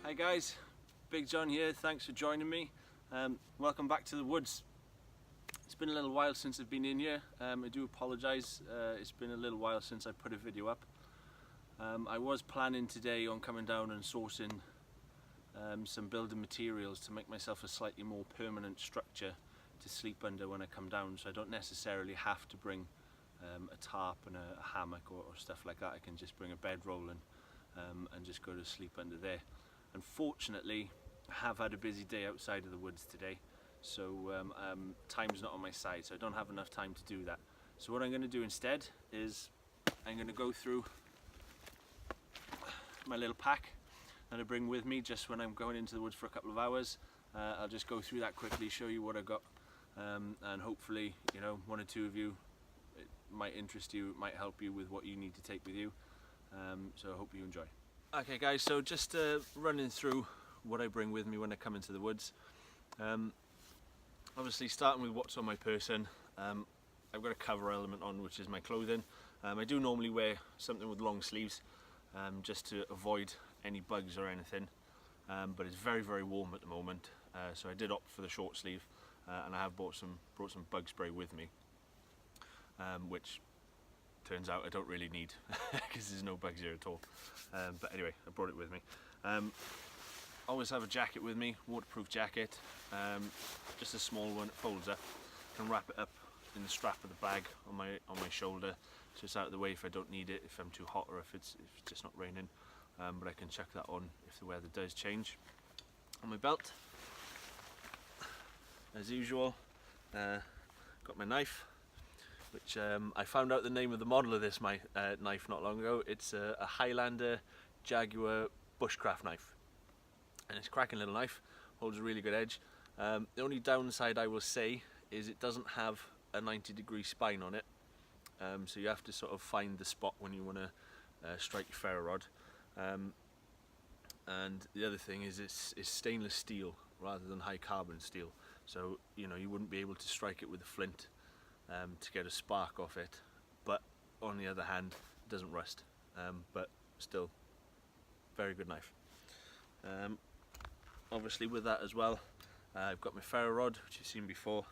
Hi guys, Big John here, thanks for joining me. Welcome back to the woods. It's been a little while since I've been in here. I do apologise, it's been a little while since I put a video up. I was planning today on coming down and sourcing some building materials to make myself a slightly more permanent structure to sleep under when I come down, so I don't necessarily have to bring a tarp and a hammock or stuff like that. I can just bring a bedroll and just go to sleep under there. Unfortunately, I have had a busy day outside of the woods today, so time's not on my side, so I don't have enough time to do that. So what I'm going to do instead is I'm going to go through my little pack that I bring with me just when I'm going into the woods for a couple of hours. I'll just go through that quickly, show you what I got, and hopefully, you know, one or two of you, it might interest you, it might help you with what you need to take with you. So I hope you enjoy. Okay guys, so just running through what I bring with me when I come into the woods. Obviously starting with what's on my person, I've got a cover element on, which is my clothing. I do normally wear something with long sleeves just to avoid any bugs or anything, but it's very warm at the moment, so I did opt for the short sleeve, and I have brought some bug spray with me, which turns out I don't really need because there's no bugs here at all, but anyway, I brought it with me. Always have a jacket with me, waterproof jacket, just a small one. It folds up, can wrap it up in the strap of the bag on my shoulder, so it's out of the way if I don't need it, if I'm too hot or if it's just not raining, but I can chuck that on if the weather does change. On my belt, as usual, got my knife, which I found out the name of the model of this knife not long ago. It's a Highlander Jaguar bushcraft knife, and it's a cracking little knife, holds a really good edge. The only downside I will say is it doesn't have a 90-degree spine on it, so you have to sort of find the spot when you want to strike your ferro rod. And the other thing is it's stainless steel rather than high carbon steel, so you know you wouldn't be able to strike it with a flint to get a spark off it, but on the other hand it doesn't rust, but still very good knife. Obviously with that as well, I've got my ferro rod, which you've seen before,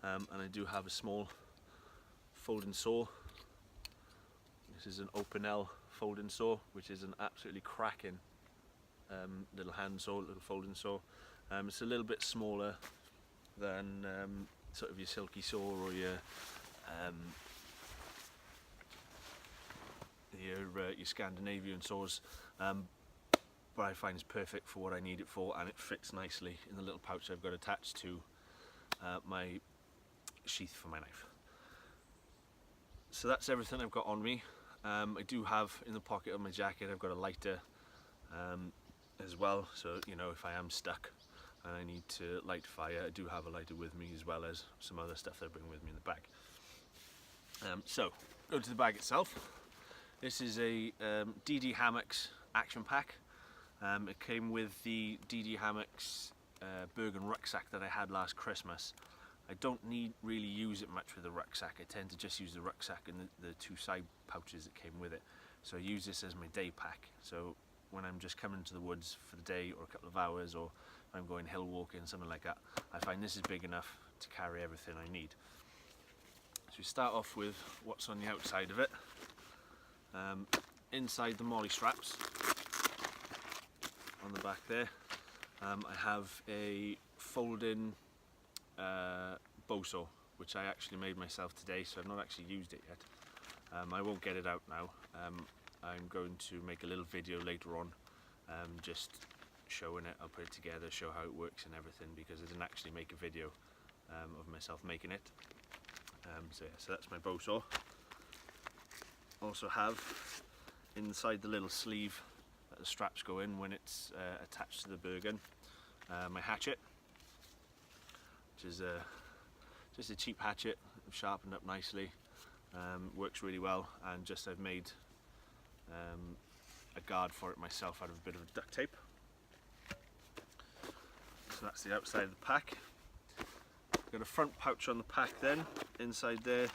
and I do have a small folding saw. This is an Opinel folding saw, which is an absolutely cracking little hand saw, little folding saw. It's a little bit smaller than sort of your silky saw or your Scandinavian saws, but I find it's perfect for what I need it for, and it fits nicely in the little pouch I've got attached to my sheath for my knife. So that's everything I've got on me. I do have in the pocket of my jacket, I've got a lighter as well, so you know, if I am stuck and I need to light a fire, I do have a lighter with me, as well as some other stuff that I bring with me in the bag. So go to the bag itself. This is a DD Hammocks action pack. It came with the DD Hammocks Bergen rucksack that I had last Christmas. I don't really use it much with the rucksack. I tend to just use the rucksack and the two side pouches that came with it. So I use this as my day pack. So when I'm just coming to the woods for the day or a couple of hours, or I'm going hill walking, something like that, I find this is big enough to carry everything I need. So we start off with what's on the outside of it. Inside the molly straps on the back there, I have a folding bow saw, which I actually made myself today, so I've not actually used it yet. I won't get it out now. I'm going to make a little video later on, just showing it. I'll put it together, show how it works and everything, because I didn't actually make a video of myself making it. So yeah, so that's my bow saw. Also have inside the little sleeve that the straps go in when it's attached to the Bergen, my hatchet, which is just a cheap hatchet, sharpened up nicely, works really well, and just I've made a guard for it myself out of a bit of duct tape. So that's the outside of the pack. I've got a front pouch on the pack then. Inside there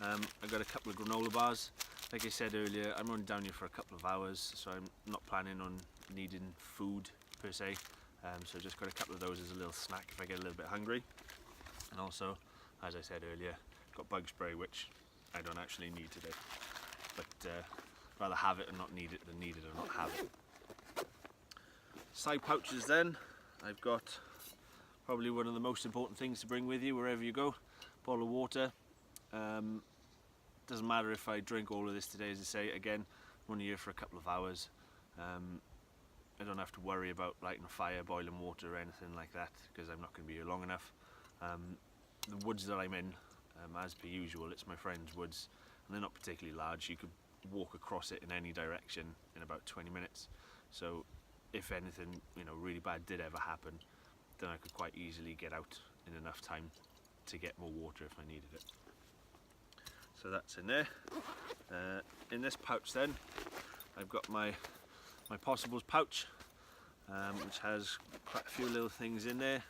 I've got a couple of granola bars. Like I said earlier, I'm only down here for a couple of hours, so I'm not planning on needing food per se, so just got a couple of those as a little snack if I get a little bit hungry. And also, as I said earlier, got bug spray, which I don't actually need today, but rather have it and not need it than need it and not have it. Side pouches then, I've got probably one of the most important things to bring with you wherever you go, bottle of water. Doesn't matter if I drink all of this today, as I say, again, I'm only here for a couple of hours. I don't have to worry about lighting a fire, boiling water or anything like that, because I'm not going to be here long enough. The woods that I'm in, as per usual, it's my friend's woods, and they're not particularly large. You could walk across it in any direction in about 20 minutes. So if anything, really bad did ever happen, then I could quite easily get out in enough time to get more water if I needed it. So that's in there. In this pouch then, I've got my Possibles pouch, which has quite a few little things in there.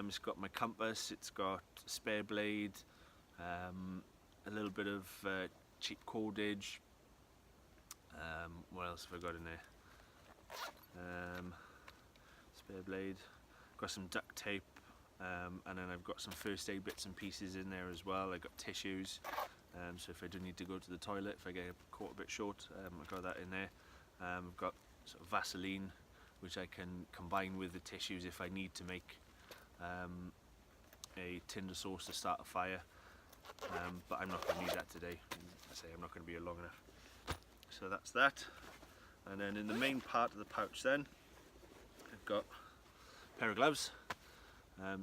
It's got my compass, it's got a spare blade, a little bit of cheap cordage. What else have I got in there? Spare blade, got some duct tape, and then I've got some first aid bits and pieces in there as well. I've got tissues, so if I do need to go to the toilet, if I get caught a bit short, I've got that in there. I've got sort of Vaseline, which I can combine with the tissues if I need to make a tinder sauce to start a fire, but I'm not going to need that today. I say I'm not going to be here long enough. So that's that. And then in the main part of the pouch then, I've got a pair of gloves.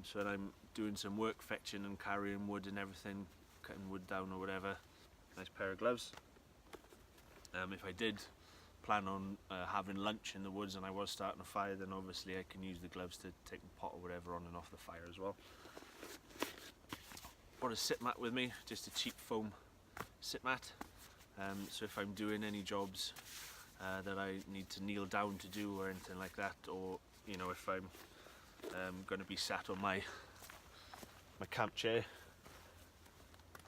So when I'm doing some work, fetching and carrying wood and everything, cutting wood down or whatever, nice pair of gloves. If I did plan on having lunch in the woods and I was starting a fire, then obviously I can use the gloves to take the pot or whatever on and off the fire as well. Got a sit mat with me, just a cheap foam sit mat. So if I'm doing any jobs that I need to kneel down to do or anything like that, or if I'm going to be sat on my camp chair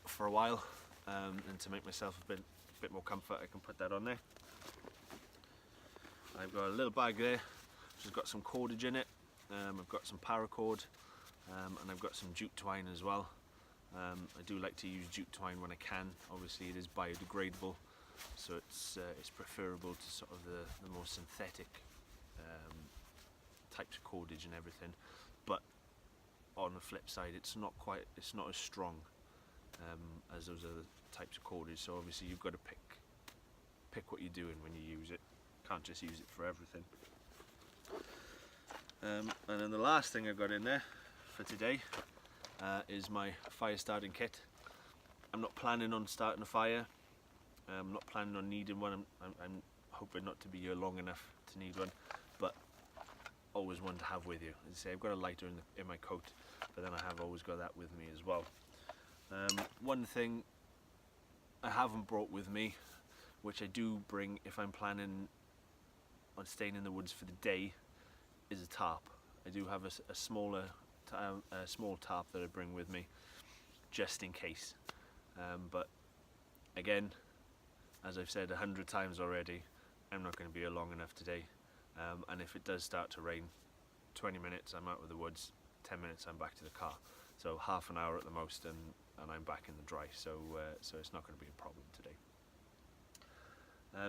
for a while, and to make myself a bit more comfort, I can put that on there. I've got a little bag there which has got some cordage in it. I've got some paracord, and I've got some jute twine as well. I do like to use jute twine when I can. Obviously it is biodegradable, so it's preferable to sort of the more synthetic types of cordage and everything. But on the flip side, it's not as strong as those other types of cordage. So obviously you've got to pick what you're doing when you use it. Can't just use it for everything. And then the last thing I've got in there for today is my fire starting kit. I'm not planning on starting a fire. I'm not planning on needing one. I'm hoping not to be here long enough to need one, but always one to have with you. As I say, I've got a lighter in my coat, but then I have always got that with me as well. One thing I haven't brought with me, which I do bring if I'm planning on staying in the woods for the day, is a tarp. I do have a small tarp that I bring with me just in case, but again, as I've said 100 times already, I'm not going to be here long enough today, and if it does start to rain, 20 minutes I'm out of the woods, 10 minutes I'm back to the car, so half an hour at the most, and I'm back in the dry, so it's not going to be a problem today.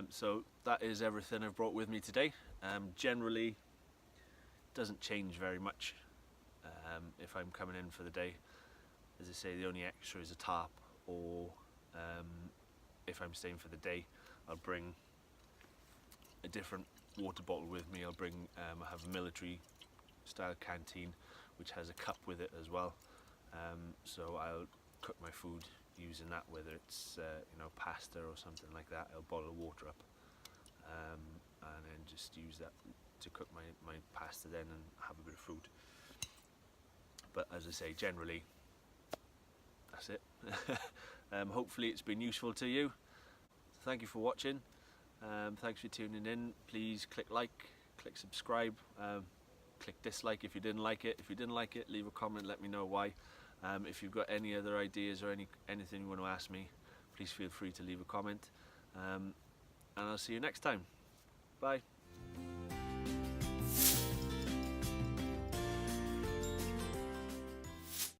So that is everything I've brought with me today. Generally doesn't change very much if I'm coming in for the day. As I say, the only extra is a tarp, or if I'm staying for the day, I'll bring a different water bottle with me. I have a military style canteen which has a cup with it as well, so I'll cook my food using that, whether it's pasta or something like that. I'll bottle water up and then just use that to cook my pasta then and have a bit of food. But as I say, generally that's it. Hopefully it's been useful to you. Thank you for watching. Thanks for tuning in. Please click like, click subscribe, click dislike if you didn't like it. If you didn't like it, leave a comment, let me know why. If you've got any other ideas or anything you want to ask me, please feel free to leave a comment, and I'll see you next time. Bye.